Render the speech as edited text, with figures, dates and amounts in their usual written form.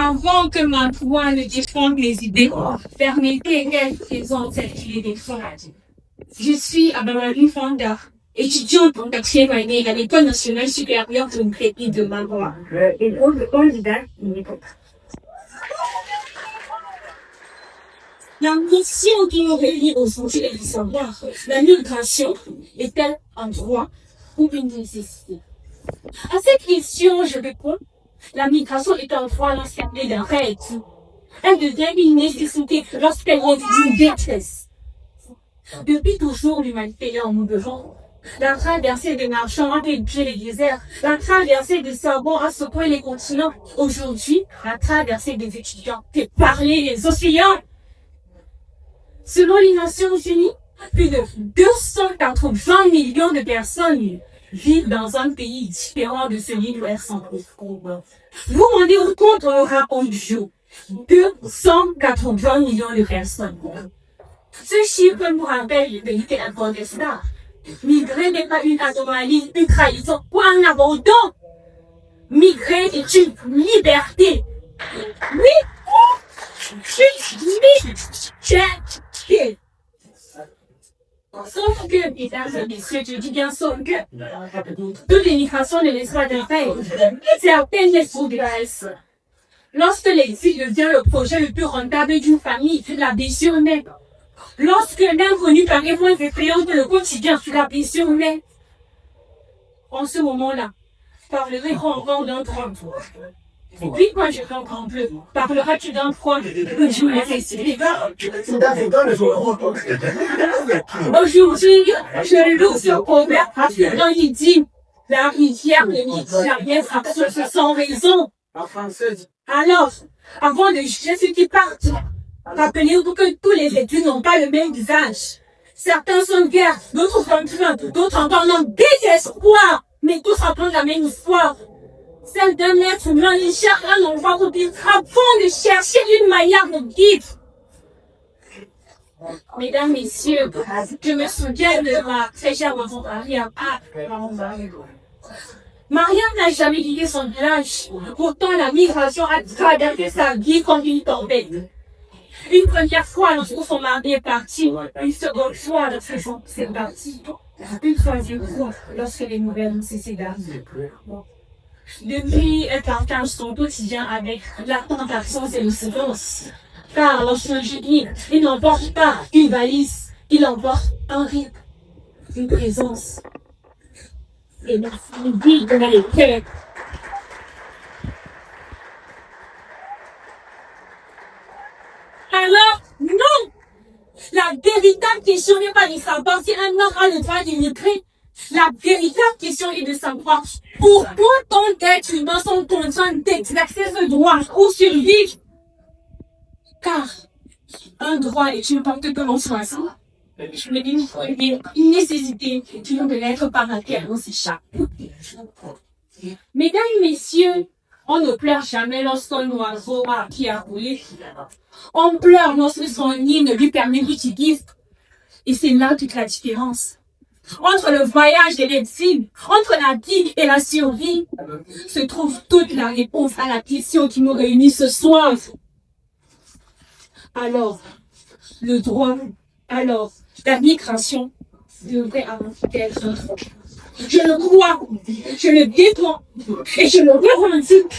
Avant que ma foi ne défende les idées, permettez qu'elle présente celles qui les défendent. Je suis Abamari Fonda, étudiante en 4e année à l'École nationale supérieure de crédit de Marois. Et le candidat, la mission qui nous relie aujourd'hui est de savoir la migration est-elle un droit ou une nécessité? À cette question, je réponds, la migration est un droit lorsqu'elle est d'un fait. Elle devient une nécessité lorsqu'elle est d'une détresse. Depuis toujours, l'humanité est en mouvement. La traversée des marchands a pénétré les déserts. La traversée des savants a secoué les continents. Aujourd'hui, la traversée des étudiants fait parler les océans. Selon les Nations Unies, plus de 280 millions de personnes vivent dans un pays différent de celui où elles sont. Vous vous rendez compte, on aura en jour 280 millions de personnes. Ce chiffre nous rappelle une vérité incontestable. Migrer n'est pas une anomalie, une trahison ou un abandon. Migrer est une liberté. Oui, sauf que, mesdames et messieurs, je dis bien sauf que, toute l'immigration ne laisse pas de fait. Certaines les progressent. Lorsque l'exil devient le projet le plus rentable d'une famille, la blessure naît. Lorsque l'inconnu paraît moins effrayant que le quotidien, la blessure naît. En ce moment-là, parlerai-vous encore d'un droit? Oui, moi je comprends plus. Parleras-tu d'un droit? Je me récite. Aujourd'hui, je loue ce proverbe quand il dit la rivière ne Méditerranée absorbe sans raison. Alors, avant de juger ceux qui partent, rappelez-vous que tous les études n'ont pas le même visage. Certains sont guerres, d'autres sont pleins, d'autres entendent un désespoir, mais tous entendent la même histoire. Celle d'un être humain, il cherche un endroit où il avant de chercher une manière de vivre. Mesdames, messieurs, je me souviens de ma très chère maman Maria. Maria n'a jamais quitté son village. Pourtant, la migration a traversé sa vie comme une tempête. Une première fois, lorsque son mari est parti, une seconde fois, lorsque son fils est parti, une troisième fois, lorsque les nouvelles ont cessé d'arriver. Depuis, elle partage son quotidien avec la tentation et le silence. Car lorsque je dis, il n'emporte pas une valise, il emporte un rire, une présence. Et la vie de la cœur. Alors, non! La véritable question n'est pas de savoir si un homme a le droit d'immigrer. La véritable question est de savoir pourquoi tant d'êtres humains sont contraints d'exercer ce droit pour survivre. Car un droit est une porte que l'on choisit. Je me dis une nécessité qui ne peut être par laquelle on s'échappe. Mesdames et messieurs, on ne pleure jamais lorsqu'un oiseau qui a roulé. On pleure lorsque son nid ne lui permet d'utiliser. Et c'est là toute la différence. Entre le voyage et l'exil, entre la vie et la survie, se trouve toute la réponse à la question qui nous réunit ce soir. Alors, le droit, alors, la migration devrait avoir être un droit. Je le crois, je le défends et je le revendique.